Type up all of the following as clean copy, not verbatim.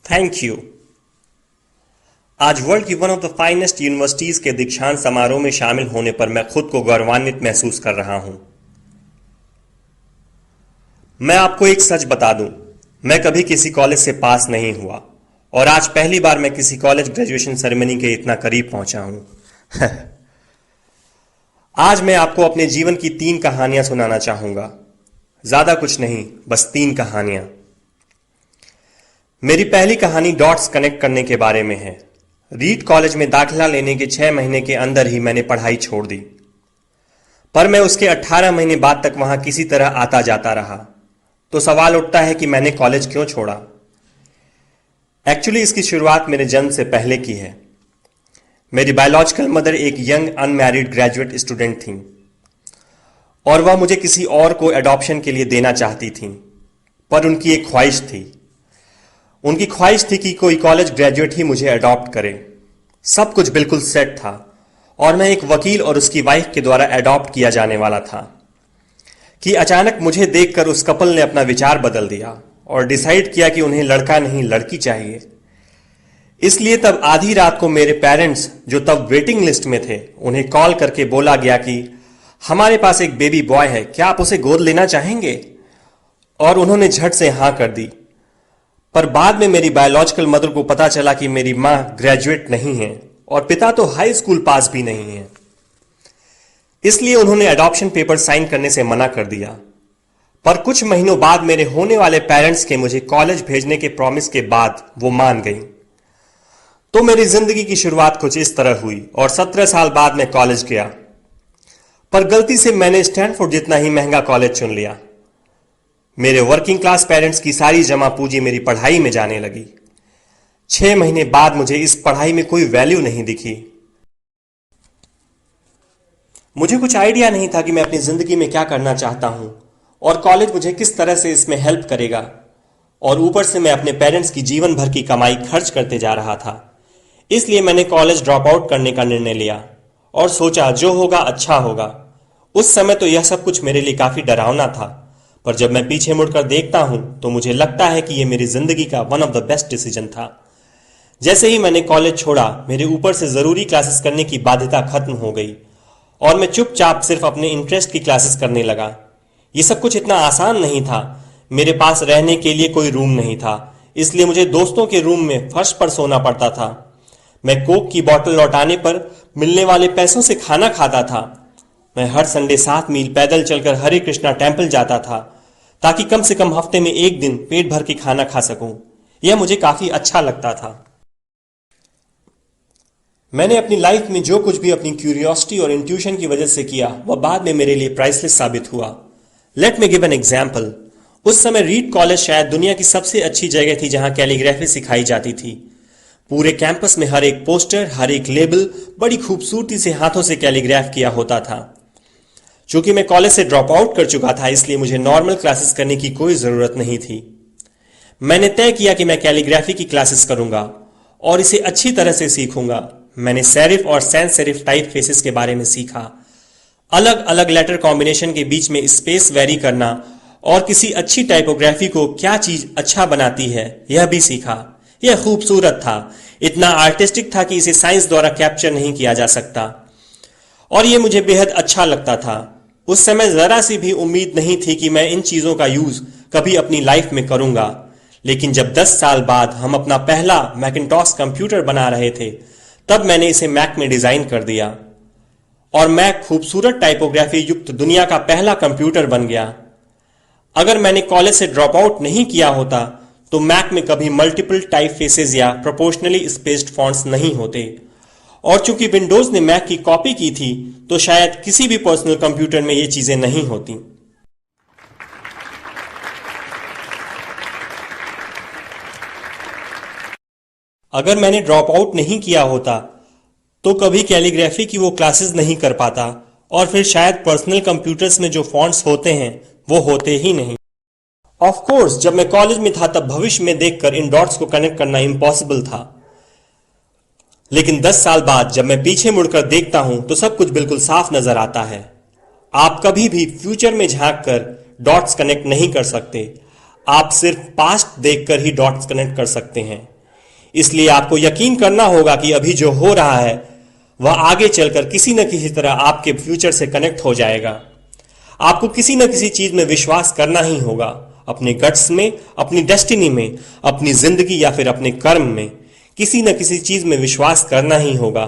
Thank you. आज world की one of the finest universities के दीक्षांत समारोह में शामिल होने पर मैं खुद को गौरवान्वित महसूस कर रहा हूं। मैं आपको एक सच बता दूं, मैं कभी किसी कॉलेज से पास नहीं हुआ और आज पहली बार मैं किसी कॉलेज ग्रेजुएशन सेरेमनी के इतना करीब पहुंचा हूं। आज मैं आपको अपने जीवन की 3 कहानियां सुनाना चाहूंगा। ज्यादा कुछ नहीं, बस 3 कहानियां। मेरी पहली कहानी डॉट्स कनेक्ट करने के बारे में है। रीड कॉलेज में दाखिला लेने के 6 महीने के अंदर ही मैंने पढ़ाई छोड़ दी, पर मैं उसके 18 महीने बाद तक वहां किसी तरह आता जाता रहा। तो सवाल उठता है कि मैंने कॉलेज क्यों छोड़ा। एक्चुअली इसकी शुरुआत मेरे जन्म से पहले की है। मेरी बायोलॉजिकल मदर एक यंग अनमैरिड ग्रेजुएट स्टूडेंट थी और वह मुझे किसी और को एडॉप्शन के लिए देना चाहती थी, पर उनकी एक ख्वाहिश थी। उनकी ख्वाहिश थी कि कोई कॉलेज ग्रेजुएट ही मुझे अडॉप्ट करे। सब कुछ बिल्कुल सेट था और मैं एक वकील और उसकी वाइफ के द्वारा अडॉप्ट किया जाने वाला था कि अचानक मुझे देखकर उस कपल ने अपना विचार बदल दिया और डिसाइड किया कि उन्हें लड़का नहीं लड़की चाहिए। इसलिए तब आधी रात को मेरे पेरेंट्स, जो तब वेटिंग लिस्ट में थे, उन्हें कॉल करके बोला गया कि हमारे पास एक बेबी बॉय है, क्या आप उसे गोद लेना चाहेंगे? और उन्होंने झट से हां कर दी। पर बाद में मेरी बायोलॉजिकल मदर को पता चला कि मेरी मां ग्रेजुएट नहीं है और पिता तो हाई स्कूल पास भी नहीं है। इसलिए उन्होंने एडॉप्शन पेपर साइन करने से मना कर दिया। पर कुछ महीनों बाद मेरे होने वाले पेरेंट्स के मुझे कॉलेज भेजने के प्रॉमिस के बाद वो मान गई। तो मेरी जिंदगी की शुरुआत कुछ इस तरह हुई और 17 साल बाद मैं कॉलेज गया। पर गलती से मैंने स्टैनफोर्ड जितना ही महंगा कॉलेज चुन लिया। मेरे वर्किंग क्लास पेरेंट्स की सारी जमा पूंजी मेरी पढ़ाई में जाने लगी। 6 महीने बाद मुझे इस पढ़ाई में कोई वैल्यू नहीं दिखी। मुझे कुछ आइडिया नहीं था कि मैं अपनी जिंदगी में क्या करना चाहता हूं और कॉलेज मुझे किस तरह से इसमें हेल्प करेगा। और ऊपर से मैं अपने पेरेंट्स की जीवन भर की कमाई खर्च करते जा रहा था। इसलिए मैंने कॉलेज ड्रॉप आउट करने का निर्णय लिया और सोचा जो होगा अच्छा होगा। उस समय तो यह सब कुछ मेरे लिए काफी डरावना था, पर जब मैं पीछे मुड़कर देखता हूं तो मुझे लगता है कि यह मेरी जिंदगी का one of the best decision था। जैसे ही मैंने कॉलेज छोड़ा, मेरे ऊपर से जरूरी क्लासेस करने की बाध्यता खत्म हो गई और मैं चुपचाप सिर्फ अपने इंटरेस्ट की क्लासेस करने लगा। यह सब कुछ इतना आसान नहीं था। मेरे पास रहने के लिए कोई रूम नहीं था, इसलिए मुझे दोस्तों के रूम में फर्श पर सोना पड़ता था। मैं कोक की बोतल लौटाने पर मिलने वाले पैसों से खाना खाता था। मैं हर संडे 7 मील पैदल चलकर हरे कृष्णा टेम्पल जाता था ताकि कम से कम हफ्ते में एक दिन पेट भर के खाना खा सकूं। यह मुझे काफी अच्छा लगता था। मैंने अपनी लाइफ में जो कुछ भी अपनी क्यूरियोसिटी और इंट्यूशन की वजह से किया, वह बाद में मेरे लिए प्राइसलेस साबित हुआ। Let me give an example. उस समय रीड कॉलेज शायद दुनिया की सबसे अच्छी जगह थी जहां कैलीग्राफी सिखाई जाती थी। पूरे कैंपस में हर एक पोस्टर, हर एक लेबल बड़ी खूबसूरती से हाथों से कैलीग्राफ किया होता था। चूंकि मैं कॉलेज से ड्रॉप आउट कर चुका था, इसलिए मुझे नॉर्मल क्लासेस करने की कोई जरूरत नहीं थी। मैंने तय किया कि मैं कैलीग्राफी की क्लासेस करूंगा और इसे अच्छी तरह से सीखूंगा। मैंने सेरिफ और सैंस सेरिफ टाइप फेसेस के बारे में सीखा, अलग अलग लेटर कॉम्बिनेशन के बीच में स्पेस वेरी करना और किसी अच्छी टाइपोग्राफी को क्या चीज अच्छा बनाती है यह भी सीखा। यह खूबसूरत था, इतना आर्टिस्टिक था कि इसे साइंस द्वारा कैप्चर नहीं किया जा सकता और यह मुझे बेहद अच्छा लगता था। उस समय जरा सी भी उम्मीद नहीं थी कि मैं इन चीजों का यूज कभी अपनी लाइफ में करूंगा। लेकिन जब 10 साल बाद हम अपना पहला मैकिन्टॉश कंप्यूटर बना रहे थे, तब मैंने इसे मैक में डिजाइन कर दिया और मैक खूबसूरत टाइपोग्राफी युक्त दुनिया का पहला कंप्यूटर बन गया। अगर मैंने कॉलेज से ड्रॉप आउट नहीं किया होता तो मैक में कभी मल्टीपल टाइप फेसेस या प्रोपोर्शनली स्पेस्ड फॉन्ट्स नहीं होते और चूंकि विंडोज ने मैक की कॉपी की थी तो शायद किसी भी पर्सनल कंप्यूटर में ये चीजें नहीं होती। अगर मैंने ड्रॉप आउट नहीं किया होता तो कभी कैलीग्राफी की वो क्लासेस नहीं कर पाता और फिर शायद पर्सनल कंप्यूटर्स में जो फॉन्ट्स होते हैं वो होते ही नहीं। ऑफ कोर्स जब मैं कॉलेज में था तब भविष्य में देखकर इन डॉट्स को कनेक्ट करना इम्पॉसिबल था, लेकिन 10 साल बाद जब मैं पीछे मुड़कर देखता हूं तो सब कुछ बिल्कुल साफ नजर आता है। आप कभी भी फ्यूचर में झांककर डॉट्स कनेक्ट नहीं कर सकते, आप सिर्फ पास्ट देखकर ही डॉट्स कनेक्ट कर सकते हैं। इसलिए आपको यकीन करना होगा कि अभी जो हो रहा है वह आगे चलकर किसी न किसी तरह आपके फ्यूचर से कनेक्ट हो जाएगा। आपको किसी न किसी चीज में विश्वास करना ही होगा, अपने गट्स में, अपनी डेस्टिनी में, अपनी जिंदगी या फिर अपने कर्म में किसी न किसी चीज में विश्वास करना ही होगा,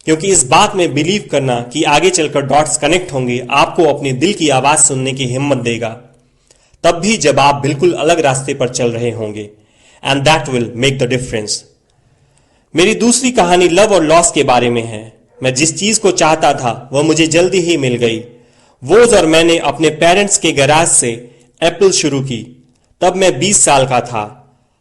क्योंकि इस बात में बिलीव करना कि आगे चलकर डॉट्स कनेक्ट होंगे आपको अपने दिल की आवाज सुनने की हिम्मत देगा, तब भी जब आप बिल्कुल अलग रास्ते पर चल रहे होंगे। And that will make the difference. मेरी दूसरी कहानी लव और लॉस के बारे में है। मैं जिस चीज को चाहता था वह मुझे जल्दी ही मिल गई। वोज और मैंने अपने पेरेंट्स के गैराज से एप्पल शुरू की। तब मैं 20 साल का था।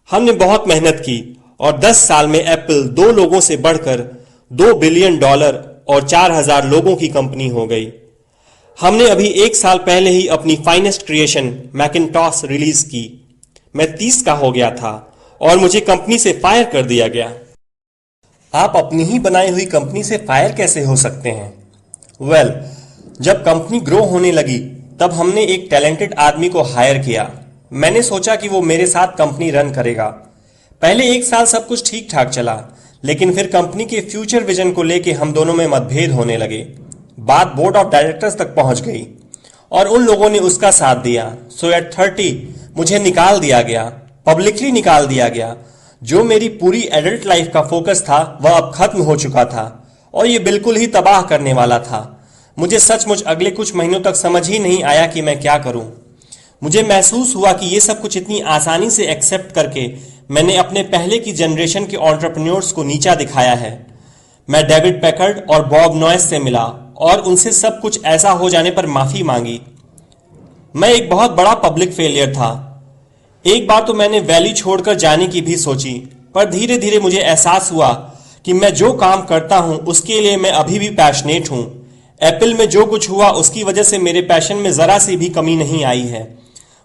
हमने बहुत मेहनत की और 10 साल में एप्पल 2 लोगों से बढ़कर $2 बिलियन और 4000 लोगों की कंपनी हो गई। हमने अभी 1 साल पहले ही अपनी फाइनेस्ट क्रिएशन मैकिन्टॉश रिलीज की। मैं 30 का हो गया था और मुझे कंपनी से फायर कर दिया गया। आप अपनी ही बनाई हुई कंपनी से फायर कैसे हो सकते हैं? वेल, जब कंपनी ग्रो होने लगी तब हमने एक टैलेंटेड आदमी को हायर किया। मैंने सोचा कि वो मेरे साथ कंपनी रन करेगा। पहले 1 साल सब कुछ ठीक ठाक चला, लेकिन फिर कंपनी के फ्यूचर विजन को लेके हम दोनों में मतभेद होने लगे। बात बोर्ड ऑफ डायरेक्टर्स तक पहुंच गई और उन लोगों ने उसका साथ दिया। सो एट 30 मुझे निकाल दिया गया, पब्लिकली निकाल दिया गया। जो मेरी पूरी एडल्ट लाइफ का फोकस था वह अब खत्म हो चुका था और ये बिल्कुल ही तबाह करने वाला था। मुझे सचमुच अगले कुछ महीनों तक समझ ही नहीं आया कि मैं क्या करूं। मुझे महसूस हुआ कि ये सब कुछ इतनी आसानी से एक्सेप्ट करके मैंने अपने पहले की जनरेशन के एंटरप्रेन्योर्स को नीचा दिखाया है। मैं डेविड पैकर्ड और बॉब नॉयस से मिला और उनसे सब कुछ ऐसा हो जाने पर माफी मांगी। मैं एक बहुत बड़ा पब्लिक फेलियर था। एक बार तो मैंने वैली छोड़कर जाने की भी सोची, पर धीरे धीरे मुझे एहसास हुआ कि मैं जो काम करता हूं उसके लिए मैं अभी भी पैशनेट हूं। एप्पल में जो कुछ हुआ उसकी वजह से मेरे पैशन में जरा सी भी कमी नहीं आई है।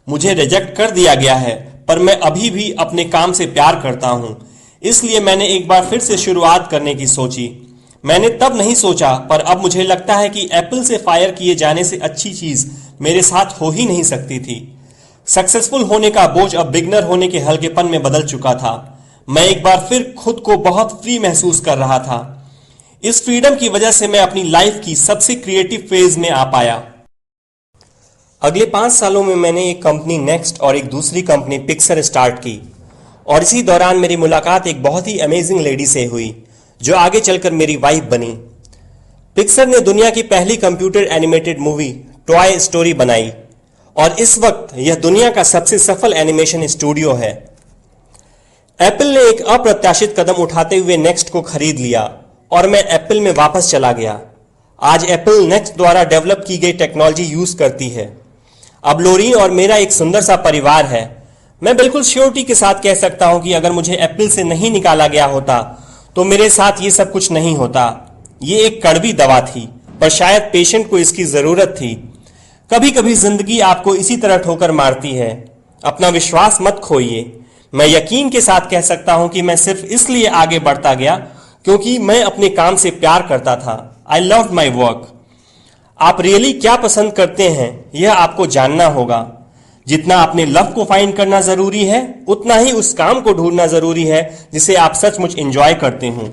मुझे रिजेक्ट कर दिया गया है, पर मैं अभी भी अपने काम से प्यार करता हूं। इसलिए मैंने एक बार फिर से शुरुआत करने की सोची। मैंने तब नहीं सोचा, पर अब मुझे लगता है कि एप्पल से फायर किए जाने से अच्छी चीज मेरे साथ हो ही नहीं सकती थी। सक्सेसफुल होने का बोझ अब बिगनर होने के हल्केपन में बदल चुका था। मैं एक बार फिर खुद को बहुत फ्री महसूस कर रहा था। इस फ्रीडम की वजह से मैं अपनी लाइफ की सबसे क्रिएटिव फेज में आ पाया। अगले 5 सालों में मैंने एक कंपनी नेक्स्ट और एक दूसरी कंपनी पिक्सर स्टार्ट की और इसी दौरान मेरी मुलाकात एक बहुत ही अमेजिंग लेडी से हुई जो आगे चलकर मेरी वाइफ बनी। पिक्सर ने दुनिया की पहली computer animated movie toy story बनाई और इस वक्त यह दुनिया का सबसे सफल एनिमेशन स्टूडियो है। एप्पल ने एक अप्रत्याशित कदम उठाते हुए नेक्स्ट को खरीद लिया और मैं एप्पल में वापस चला गया। आज एप्पल नेक्स्ट द्वारा डेवलप की गई टेक्नोलॉजी यूज करती है। अब लोरीन और मेरा एक सुंदर सा परिवार है। मैं बिल्कुल श्योरिटी के साथ कह सकता हूं कि अगर मुझे एप्पल से नहीं निकाला गया होता तो मेरे साथ ये सब कुछ नहीं होता। ये एक कड़वी दवा थी, पर शायद पेशेंट को इसकी जरूरत थी। कभी कभी जिंदगी आपको इसी तरह ठोकर मारती है। अपना विश्वास मत खोइए। मैं यकीन के साथ कह सकता हूं कि मैं सिर्फ इसलिए आगे बढ़ता गया क्योंकि मैं अपने काम से प्यार करता था। I love my work. आप रियली क्या पसंद करते हैं यह आपको जानना होगा। जितना अपने लव को फाइंड करना जरूरी है, उतना ही उस काम को ढूंढना जरूरी है जिसे आप सचमुच एंजॉय करते हो।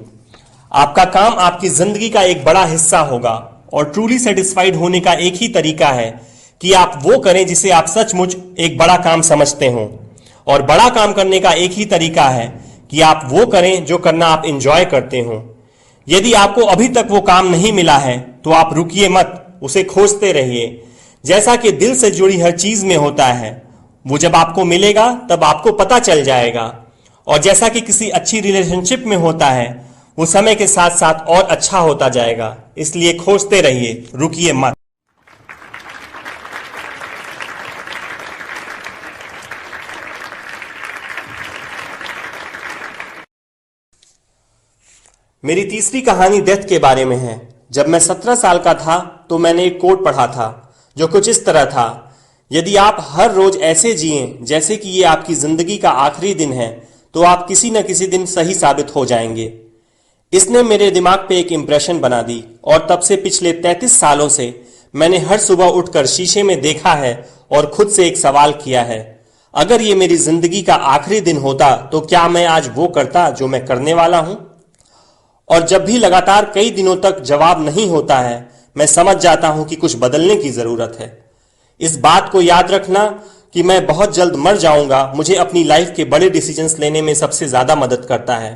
आपका काम आपकी जिंदगी का एक बड़ा हिस्सा होगा और ट्रूली सेटिस्फाइड होने का एक ही तरीका है कि आप वो करें जिसे आप सचमुच एक बड़ा काम समझते हो। और बड़ा काम करने का एक ही तरीका है कि आप वो करें जो करना आप एंजॉय करते हो। यदि आपको अभी तक वो काम नहीं मिला है तो आप रुकिए मत, उसे खोजते रहिए। जैसा कि दिल से जुड़ी हर चीज में होता है, वो जब आपको मिलेगा तब आपको पता चल जाएगा। और जैसा कि किसी अच्छी रिलेशनशिप में होता है, वो समय के साथ साथ और अच्छा होता जाएगा। इसलिए खोजते रहिए, रुकिए मत। मेरी तीसरी कहानी डेथ के बारे में है। जब मैं 17 साल का था तो मैंने एक कोट पढ़ा था जो कुछ इस तरह था, यदि आप हर रोज ऐसे जिएं जैसे कि ये आपकी जिंदगी का आखिरी दिन है तो आप किसी न किसी दिन सही साबित हो जाएंगे। इसने मेरे दिमाग पे एक इंप्रेशन बना दी और तब से पिछले 33 सालों से मैंने हर सुबह उठकर शीशे में देखा है और खुद से एक सवाल किया है, अगर ये मेरी जिंदगी का आखिरी दिन होता तो क्या मैं आज वो करता जो मैं करने वाला हूं? और जब भी लगातार कई दिनों तक जवाब नहीं होता है, मैं समझ जाता हूं कि कुछ बदलने की जरूरत है। इस बात को याद रखना कि मैं बहुत जल्द मर जाऊंगा मुझे अपनी लाइफ के बड़े डिसीजंस लेने में सबसे ज्यादा मदद करता है,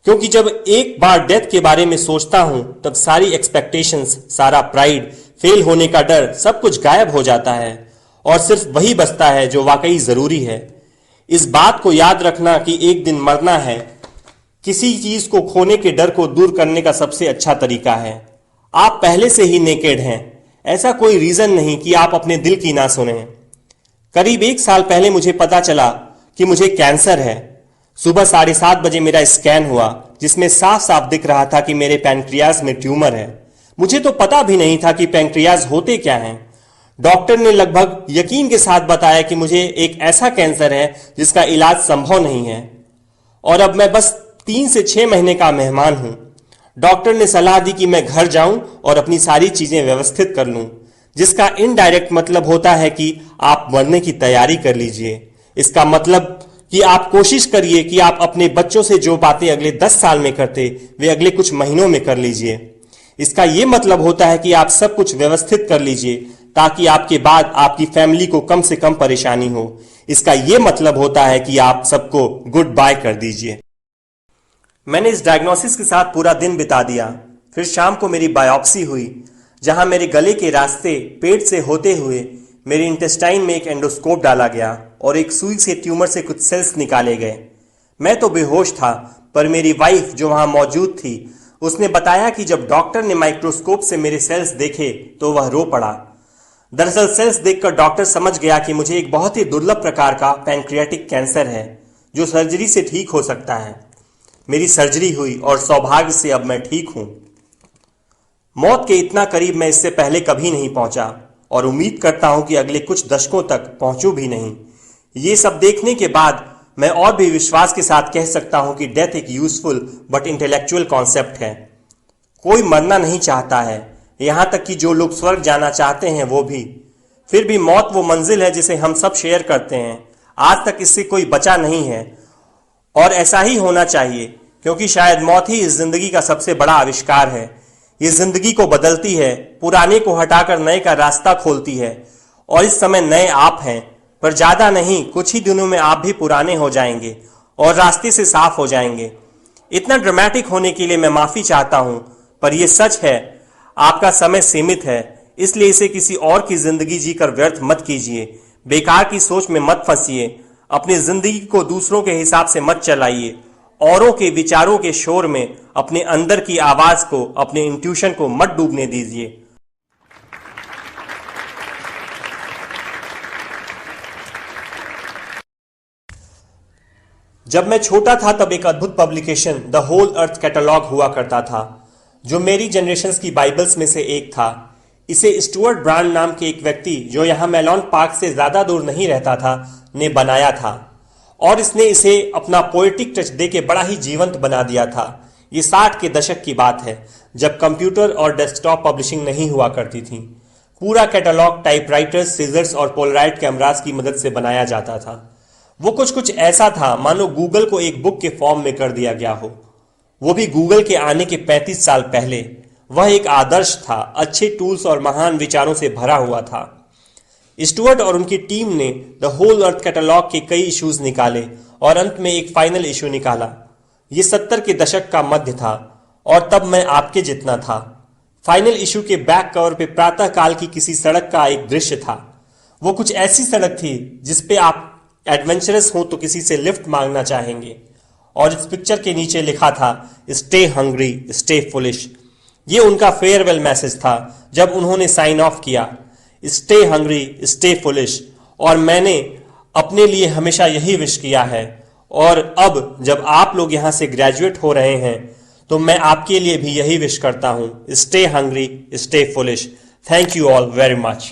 क्योंकि जब एक बार डेथ के बारे में सोचता हूं तब सारी एक्सपेक्टेशंस, सारा प्राइड, फेल होने का डर, सब कुछ गायब हो जाता है और सिर्फ वही बचता है जो वाकई जरूरी है। इस बात को याद रखना कि एक दिन मरना है किसी चीज को खोने के डर को दूर करने का सबसे अच्छा तरीका है। आप पहले से ही नेकेड हैं, ऐसा कोई रीजन नहीं कि आप अपने दिल की ना सुने। करीब 1 साल पहले मुझे पता चला कि मुझे कैंसर है। सुबह 7:30 बजे मेरा स्कैन हुआ जिसमें साफ साफ दिख रहा था कि मेरे पैंक्रियाज में ट्यूमर है। मुझे तो पता भी नहीं था कि पैंक्रियाज होते क्या हैं। डॉक्टर ने लगभग यकीन के साथ बताया कि मुझे एक ऐसा कैंसर है जिसका इलाज संभव नहीं है और अब मैं बस 3 से 6 महीने का मेहमान हूं। डॉक्टर ने सलाह दी कि मैं घर जाऊं और अपनी सारी चीजें व्यवस्थित कर लूं, जिसका इनडायरेक्ट मतलब होता है कि आप मरने की तैयारी कर लीजिए। इसका मतलब कि आप कोशिश करिए कि आप अपने बच्चों से जो बातें अगले 10 साल में करते वे अगले कुछ महीनों में कर लीजिए। इसका यह मतलब होता है कि आप सब कुछ व्यवस्थित कर लीजिए ताकि आपके बाद आपकी फैमिली को कम से कम परेशानी हो। इसका यह मतलब होता है कि आप सबको गुड बाय कर दीजिए। मैंने इस डायग्नोसिस के साथ पूरा दिन बिता दिया। फिर शाम को मेरी बायोप्सी हुई, जहां मेरे गले के रास्ते पेट से होते हुए मेरे इंटेस्टाइन में एक एंडोस्कोप डाला गया और एक सुई से ट्यूमर से कुछ सेल्स निकाले गए। मैं तो बेहोश था, पर मेरी वाइफ जो वहां मौजूद थी उसने बताया कि जब डॉक्टर ने माइक्रोस्कोप से मेरे सेल्स देखे तो वह रो पड़ा। दरअसल सेल्स देखकर डॉक्टर समझ गया कि मुझे एक बहुत ही दुर्लभ प्रकार का पैंक्रियाटिक कैंसर है जो सर्जरी से ठीक हो सकता है। मेरी सर्जरी हुई और सौभाग्य से अब मैं ठीक हूं। मौत के इतना करीब मैं इससे पहले कभी नहीं पहुंचा और उम्मीद करता हूं कि अगले कुछ दशकों तक पहुंचूं भी नहीं। ये सब देखने के बाद मैं और भी विश्वास के साथ कह सकता हूं कि डेथ एक यूजफुल बट इंटेलेक्चुअल कॉन्सेप्ट है। कोई मरना नहीं चाहता है, यहां तक कि जो लोग स्वर्ग जाना चाहते हैं वो भी। फिर भी मौत वो मंजिल है जिसे हम सब शेयर करते हैं। आज तक इससे कोई बचा नहीं है और ऐसा ही होना चाहिए, क्योंकि शायद मौत ही इस जिंदगी का सबसे बड़ा आविष्कार है। ये जिंदगी को बदलती है, पुराने को हटाकर नए का रास्ता खोलती है और इस समय नए आप हैं, पर ज्यादा नहीं, कुछ ही दिनों में आप भी पुराने हो जाएंगे और रास्ते से साफ हो जाएंगे। इतना ड्रामेटिक होने के लिए मैं माफी चाहता हूं, पर यह सच है। आपका समय सीमित है, इसलिए इसे किसी और की जिंदगी जीकर व्यर्थ मत कीजिए। बेकार की सोच में मत फंसिए। अपनी जिंदगी को दूसरों के हिसाब से मत चलाइए। औरों के विचारों के शोर में अपने अंदर की आवाज को, अपने इंट्यूशन को मत डूबने दीजिए। जब मैं छोटा था तब एक अद्भुत publication the Whole Earth Catalog हुआ करता था, जो मेरी जनरेशंस की बाइबल्स में से एक था। इसे स्टुअर्ट ब्रांड नाम के एक व्यक्ति, जो यहां मेलॉन पार्क से ज्यादा दूर नहीं रहता था, ने बनाया था और इसने इसे अपना पोएटिक टच देके बड़ा ही जीवंत बना दिया था। ये 60 के दशक की बात है, जब कंप्यूटर और डेस्कटॉप पब्लिशिंग नहीं हुआ करती थी। पूरा कैटलॉग टाइपराइटर्स, सीजर्स और पोलराइड कैमरास की मदद से बनाया जाता था। वो कुछ ऐसा था मानो गूगल को एक बुक के फॉर्म में कर दिया गया हो, वो भी गूगल के आने के 35 साल पहले। वह एक आदर्श था, अच्छे टूल्स और महान विचारों से भरा हुआ था। स्टुअर्ट और उनकी टीम ने द होल अर्थ कैटलॉग के कई इश्यूज निकाले और अंत में एक फाइनल इश्यू निकाला। ये 70 के दशक का मध्य था और तब मैं आपके जितना था। फाइनल इश्यू के बैक कवर पे प्रातः काल की किसी सड़क का एक दृश्य था। वो कुछ ऐसी सड़क थी जिसपे आप एडवेंचरस हो तो किसी से लिफ्ट मांगना चाहेंगे, और इस पिक्चर के नीचे लिखा था स्टे हंग्री स्टे फुलिश। ये उनका फेयरवेल मैसेज था जब उन्होंने साइन ऑफ किया, स्टे हंग्री स्टे फुलिश। और मैंने अपने लिए हमेशा यही विश किया है, और अब जब आप लोग यहां से ग्रेजुएट हो रहे हैं तो मैं आपके लिए भी यही विश करता हूं, stay hungry stay foolish. Thank you all very much.